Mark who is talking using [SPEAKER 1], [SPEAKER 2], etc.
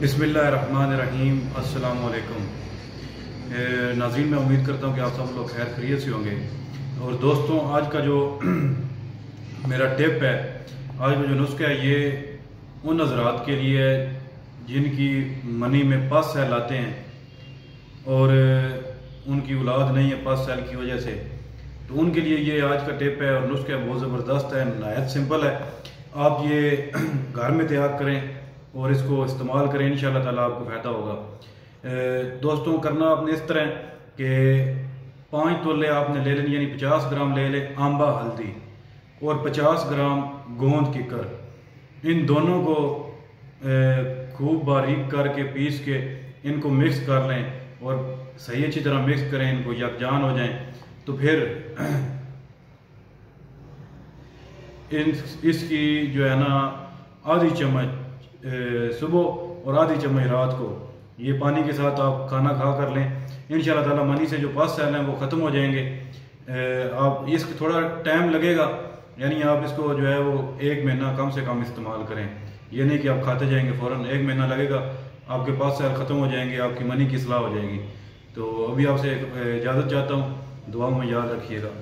[SPEAKER 1] बिस्मिल्लाहिर्रहमानिर्रहीम। अस्सलाम वालेकुम नाज़रीन, मैं उम्मीद करता हूँ कि आप सब लोग खैर खैरियत से होंगे। और दोस्तों, आज का जो मेरा टिप है, आज का जो नुस्खा है, ये उन हज़रात के लिए है जिनकी मनी में पस सैल आते हैं और उनकी औलाद नहीं है पस सैल की वजह से। तो उनके लिए ये आज का टिप है और नुस्खा बहुत ज़बरदस्त है, नहायत सिंपल है। आप ये घर में तैयार करें और इसको इस्तेमाल करें, इंशाल्लाह ताला आपको फ़ायदा होगा। दोस्तों, करना आपने इस तरह कि 5 तोले आपने ले लेनी, यानी 50 ग्राम ले लें आंबा हल्दी और 50 ग्राम गोंद की कर। इन दोनों को खूब बारीक करके पीस के इनको मिक्स कर लें और सही अच्छी तरह मिक्स करें, इनको यकजान हो जाएं। तो फिर इसकी जो है ना आधी चम्मच सुबह और आधी चम्मच रात को ये पानी के साथ आप खाना खा कर लें। इंशाल्लाह ताला मनी से जो पस सैल हैं वो ख़त्म हो जाएंगे। आप इसको थोड़ा टाइम लगेगा, यानी आप इसको जो है वो 1 महीना कम से कम इस्तेमाल करें। ये नहीं कि आप खाते जाएंगे फ़ौरन, 1 महीना लगेगा, आपके पस सैल ख़त्म हो जाएंगे, आपकी मनी की इस्लाह हो जाएगी। तो अभी आपसे इजाज़त चाहता हूँ, दुआ में याद रखिएगा।